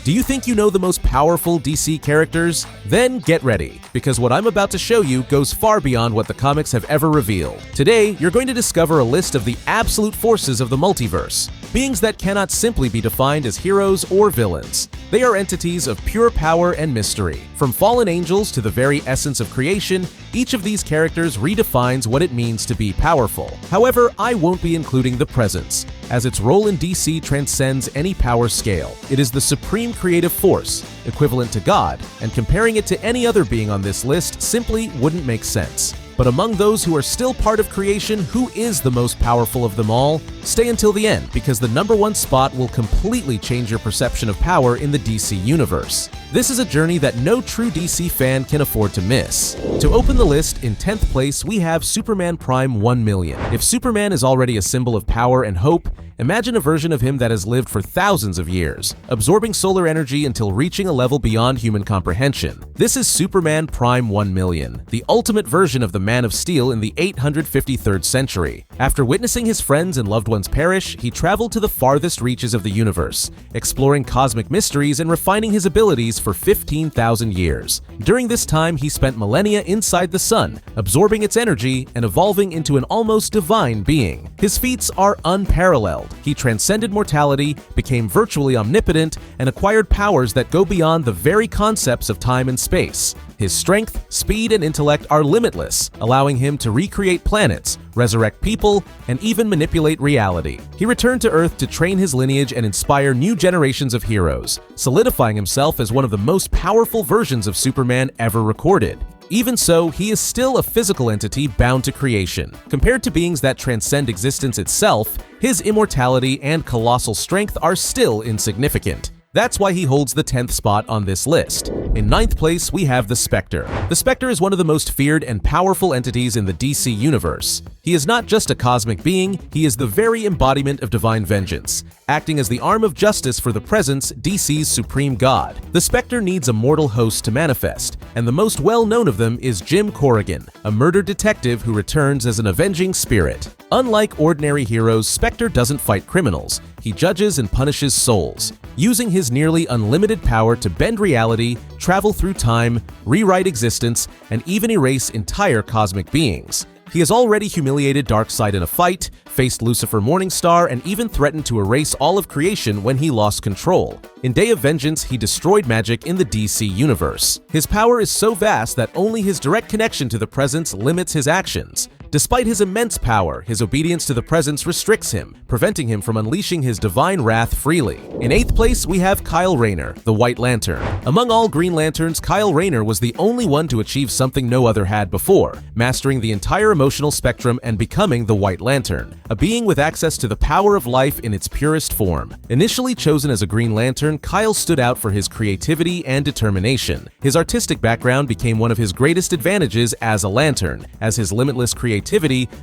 Do you think you know the most powerful DC characters? Then get ready, because what I'm about to show you goes far beyond what the comics have ever revealed. Today, you're going to discover a list of the absolute forces of the multiverse, beings that cannot simply be defined as heroes or villains. They are entities of pure power and mystery. From fallen angels to the very essence of creation, each of these characters redefines what it means to be powerful. However, I won't be including the Presence, as its role in DC transcends any power scale. It is the supreme creative force, equivalent to God, and comparing it to any other being on this list simply wouldn't make sense. But among those who are still part of creation, who is the most powerful of them all? Stay until the end, because the #1 spot will completely change your perception of power in the DC universe. This is a journey that no true DC fan can afford to miss. To open the list, in 10th place, we have Superman Prime 1 million. If Superman is already a symbol of power and hope, imagine a version of him that has lived for thousands of years, absorbing solar energy until reaching a level beyond human comprehension. This is Superman Prime 1 million, the ultimate version of the Man of Steel in the 853rd century. After witnessing his friends and loved ones perish, he traveled to the farthest reaches of the universe, exploring cosmic mysteries and refining his abilities for 15,000 years. During this time, he spent millennia inside the sun, absorbing its energy and evolving into an almost divine being. His feats are unparalleled. He transcended mortality, became virtually omnipotent, and acquired powers that go beyond the very concepts of time and space. His strength, speed, and intellect are limitless, allowing him to recreate planets, resurrect people, and even manipulate reality. He returned to Earth to train his lineage and inspire new generations of heroes, solidifying himself as one of the most powerful versions of Superman ever recorded. Even so, he is still a physical entity bound to creation. Compared to beings that transcend existence itself, his immortality and colossal strength are still insignificant. That's why he holds the 10th spot on this list. In 9th place, we have the Spectre. The Spectre is one of the most feared and powerful entities in the DC universe. He is not just a cosmic being, he is the very embodiment of divine vengeance, acting as the arm of justice for the Presence, DC's supreme god. The Spectre needs a mortal host to manifest, and the most well-known of them is Jim Corrigan, a murder detective who returns as an avenging spirit. Unlike ordinary heroes, Spectre doesn't fight criminals. He judges and punishes souls, using his nearly unlimited power to bend reality, travel through time, rewrite existence, and even erase entire cosmic beings. He has already humiliated Darkseid in a fight, faced Lucifer Morningstar, and even threatened to erase all of creation when he lost control. In Day of Vengeance, he destroyed magic in the DC universe. His power is so vast that only his direct connection to the Presence limits his actions. Despite his immense power, his obedience to the Presence restricts him, preventing him from unleashing his divine wrath freely. In 8th place, we have Kyle Rayner, the White Lantern. Among all Green Lanterns, Kyle Rayner was the only one to achieve something no other had before, mastering the entire emotional spectrum and becoming the White Lantern, a being with access to the power of life in its purest form. Initially chosen as a Green Lantern, Kyle stood out for his creativity and determination. His artistic background became one of his greatest advantages as a Lantern, as his limitless creativity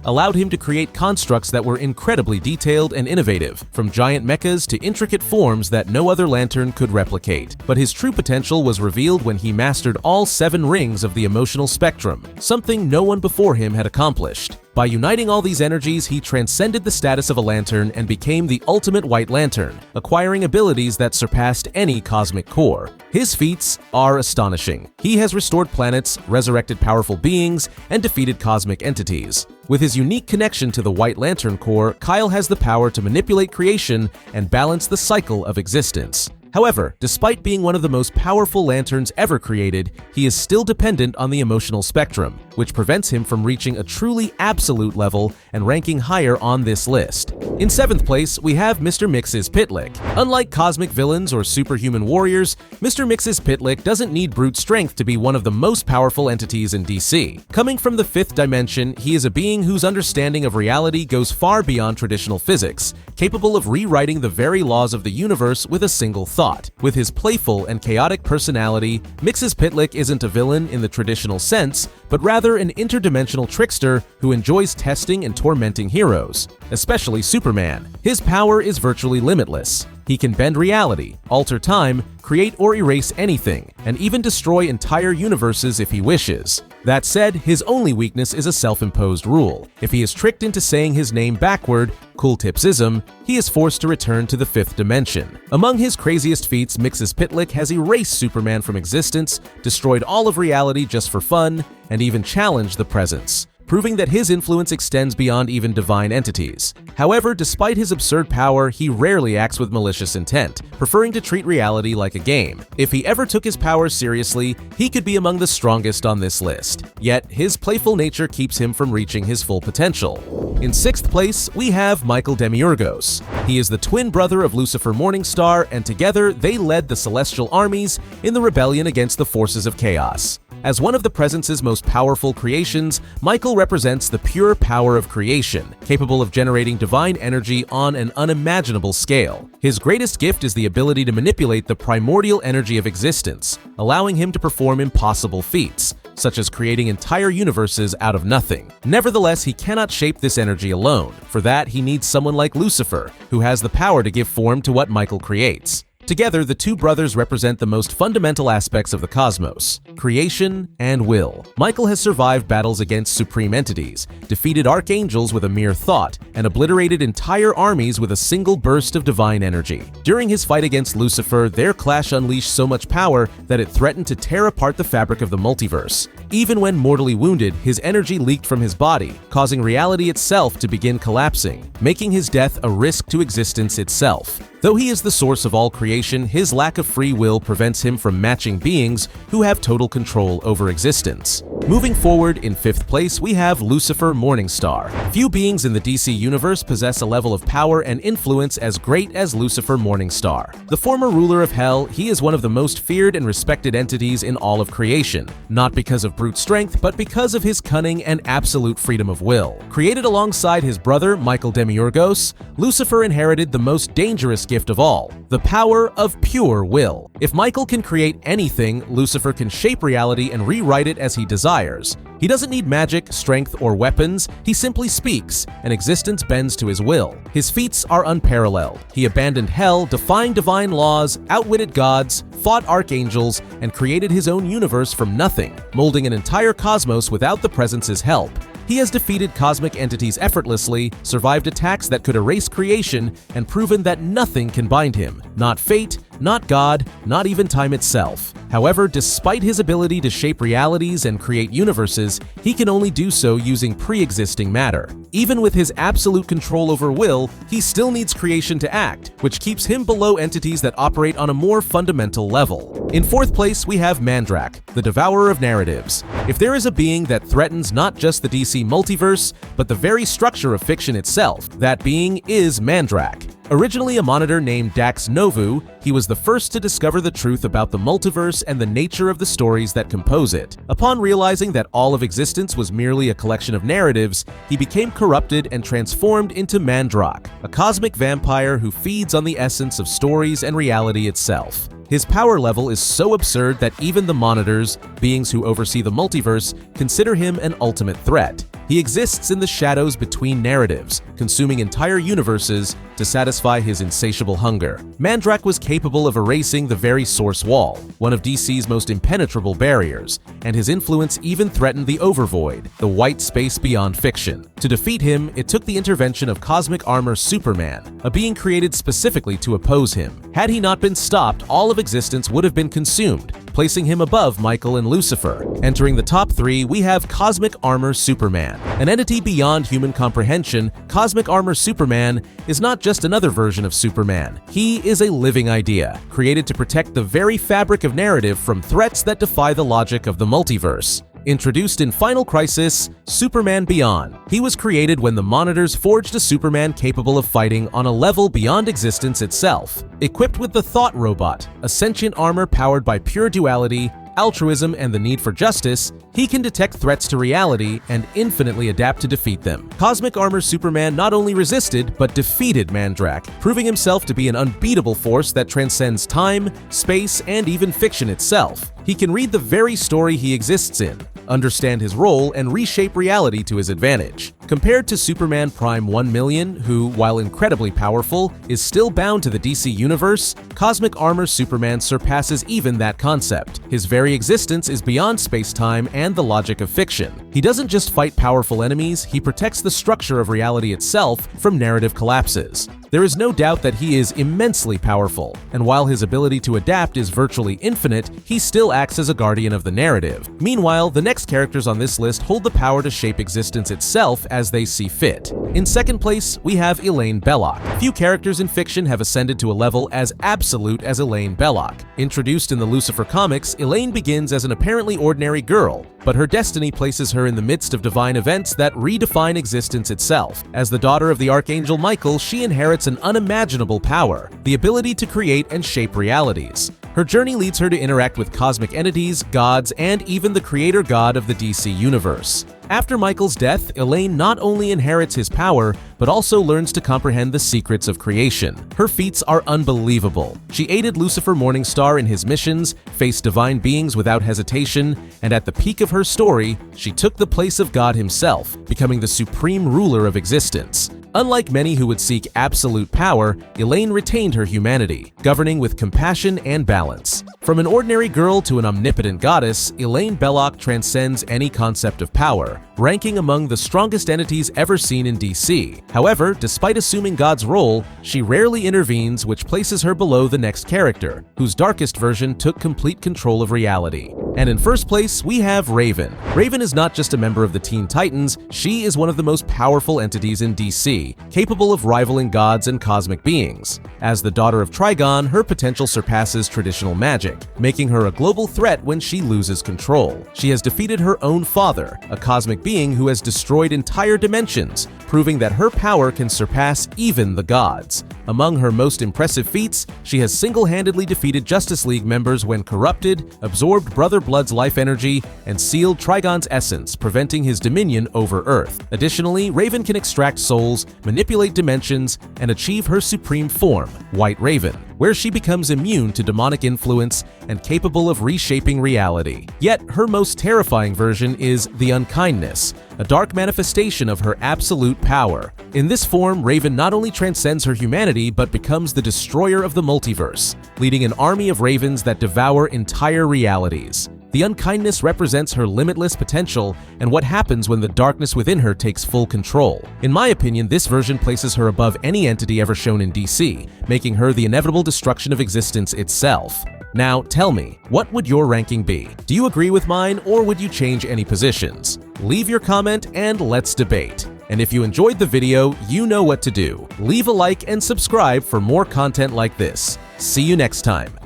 allowed him to create constructs that were incredibly detailed and innovative, from giant mechas to intricate forms that no other Lantern could replicate. But his true potential was revealed when he mastered all 7 rings of the emotional spectrum, something no one before him had accomplished. By uniting all these energies, he transcended the status of a Lantern and became the ultimate White Lantern, acquiring abilities that surpassed any cosmic core. His feats are astonishing. He has restored planets, resurrected powerful beings, and defeated cosmic entities. With his unique connection to the White Lantern core, Kyle has the power to manipulate creation and balance the cycle of existence. However, despite being one of the most powerful Lanterns ever created, he is still dependent on the emotional spectrum, which prevents him from reaching a truly absolute level and ranking higher on this list. In 7th place, we have Mr. Mxyzptlk. Unlike cosmic villains or superhuman warriors, Mr. Mxyzptlk doesn't need brute strength to be one of the most powerful entities in DC. Coming from the 5th dimension, he is a being whose understanding of reality goes far beyond traditional physics, capable of rewriting the very laws of the universe with a single thought. With his playful and chaotic personality, Mxyzptlk isn't a villain in the traditional sense, but rather an interdimensional trickster who enjoys testing and tormenting heroes, especially Superman. His power is virtually limitless. He can bend reality, alter time, create or erase anything, and even destroy entire universes if he wishes. That said, his only weakness is a self-imposed rule. If he is tricked into saying his name backward, Cool Tipsism, he is forced to return to the 5th dimension. Among his craziest feats, Mxyzptlk has erased Superman from existence, destroyed all of reality just for fun, and even challenged the presence, proving that his influence extends beyond even divine entities. However, despite his absurd power, he rarely acts with malicious intent, preferring to treat reality like a game. If he ever took his powers seriously, he could be among the strongest on this list. Yet, his playful nature keeps him from reaching his full potential. In 6th place, we have Michael Demiurgos. He is the twin brother of Lucifer Morningstar, and together they led the celestial armies in the rebellion against the forces of chaos. As one of the Presence's most powerful creations, Michael represents the pure power of creation, capable of generating divine energy on an unimaginable scale. His greatest gift is the ability to manipulate the primordial energy of existence, allowing him to perform impossible feats, such as creating entire universes out of nothing. Nevertheless, he cannot shape this energy alone. For that, he needs someone like Lucifer, who has the power to give form to what Michael creates. Together, the two brothers represent the most fundamental aspects of the cosmos: creation and will. Michael has survived battles against supreme entities, defeated archangels with a mere thought, and obliterated entire armies with a single burst of divine energy. During his fight against Lucifer, their clash unleashed so much power that it threatened to tear apart the fabric of the multiverse. Even when mortally wounded, his energy leaked from his body, causing reality itself to begin collapsing, making his death a risk to existence itself. Though he is the source of all creation, his lack of free will prevents him from matching beings who have total control over existence. Moving forward, in 5th place, we have Lucifer Morningstar. Few beings in the DC universe possess a level of power and influence as great as Lucifer Morningstar. The former ruler of Hell, he is one of the most feared and respected entities in all of creation, not because of brute strength, but because of his cunning and absolute freedom of will. Created alongside his brother, Michael Demiurgos, Lucifer inherited the most dangerous gift of all, the power of pure will. If Michael can create anything, Lucifer can shape reality and rewrite it as he desires. He doesn't need magic, strength, or weapons, he simply speaks, and existence bends to his will. His feats are unparalleled. He abandoned hell, defying divine laws, outwitted gods, fought archangels, and created his own universe from nothing, molding an entire cosmos without the Presence's help. He has defeated cosmic entities effortlessly, survived attacks that could erase creation, and proven that nothing can bind him. Not fate, not God, not even time itself. However, despite his ability to shape realities and create universes, he can only do so using pre-existing matter. Even with his absolute control over will, he still needs creation to act, which keeps him below entities that operate on a more fundamental level. In 4th place, we have Mandrakk, the devourer of narratives. If there is a being that threatens not just the DC multiverse, but the very structure of fiction itself, that being is Mandrakk. Originally a monitor named Dax Novu, he was the first to discover the truth about the multiverse and the nature of the stories that compose it. Upon realizing that all of existence was merely a collection of narratives, he became corrupted and transformed into Mandrakk, a cosmic vampire who feeds on the essence of stories and reality itself. His power level is so absurd that even the monitors, beings who oversee the multiverse, consider him an ultimate threat. He exists in the shadows between narratives, consuming entire universes to satisfy his insatiable hunger. Mandrakk was capable of erasing the very source wall, one of DC's most impenetrable barriers, and his influence even threatened the Overvoid, the white space beyond fiction. To defeat him, it took the intervention of cosmic armor Superman, a being created specifically to oppose him. Had he not been stopped, all of existence would have been consumed, placing him above Michael and Lucifer. Entering the top 3, we have Cosmic Armor Superman. An entity beyond human comprehension, Cosmic Armor Superman is not just another version of Superman. He is a living idea, created to protect the very fabric of narrative from threats that defy the logic of the multiverse. Introduced in Final Crisis, Superman Beyond. He was created when the monitors forged a Superman capable of fighting on a level beyond existence itself. Equipped with the Thought Robot, a sentient armor powered by pure duality, altruism, and the need for justice, he can detect threats to reality and infinitely adapt to defeat them. Cosmic Armor Superman not only resisted, but defeated Mandrakk, proving himself to be an unbeatable force that transcends time, space, and even fiction itself. He can read the very story he exists in, understand his role, and reshape reality to his advantage. Compared to Superman Prime 1,000,000, who, while incredibly powerful, is still bound to the DC universe, Cosmic Armor Superman surpasses even that concept. His very existence is beyond space-time and the logic of fiction. He doesn't just fight powerful enemies, he protects the structure of reality itself from narrative collapses. There is no doubt that he is immensely powerful, and while his ability to adapt is virtually infinite, he still acts as a guardian of the narrative. Meanwhile, the next characters on this list hold the power to shape existence itself as they see fit. In second place, we have Elaine Belloc. Few characters in fiction have ascended to a level as absolute as Elaine Belloc. Introduced in the Lucifer comics, Elaine begins as an apparently ordinary girl, but her destiny places her in the midst of divine events that redefine existence itself. As the daughter of the Archangel Michael, she inherits an unimaginable power, the ability to create and shape realities. Her journey leads her to interact with cosmic entities, gods, and even the creator god of the DC universe. After Michael's death, Elaine not only inherits his power, but also learns to comprehend the secrets of creation. Her feats are unbelievable. She aided Lucifer Morningstar in his missions, faced divine beings without hesitation, and at the peak of her story, she took the place of God himself, becoming the supreme ruler of existence. Unlike many who would seek absolute power, Elaine retained her humanity, governing with compassion and balance. From an ordinary girl to an omnipotent goddess, Elaine Belloc transcends any concept of power, ranking among the strongest entities ever seen in DC. However, despite assuming God's role, she rarely intervenes, which places her below the next character, whose darkest version took complete control of reality. And in first place, we have Raven. Raven is not just a member of the Teen Titans, she is one of the most powerful entities in DC, capable of rivaling gods and cosmic beings. As the daughter of Trigon, her potential surpasses traditional magic, making her a global threat when she loses control. She has defeated her own father, a cosmic being who has destroyed entire dimensions, proving that her power can surpass even the gods. Among her most impressive feats, she has single-handedly defeated Justice League members when corrupted, absorbed Brother Blood's life energy, and sealed Trigon's essence, preventing his dominion over Earth. Additionally, Raven can extract souls, manipulate dimensions, and achieve her supreme form, White Raven, where she becomes immune to demonic influence and capable of reshaping reality. Yet, her most terrifying version is the Unkindness, a dark manifestation of her absolute power. In this form, Raven not only transcends her humanity, but becomes the destroyer of the multiverse, leading an army of ravens that devour entire realities. The Unkindness represents her limitless potential and what happens when the darkness within her takes full control. In my opinion, this version places her above any entity ever shown in DC, making her the inevitable destruction of existence itself. Now, tell me, what would your ranking be? Do you agree with mine, or would you change any positions? Leave your comment and let's debate. And if you enjoyed the video, you know what to do. Leave a like and subscribe for more content like this. See you next time.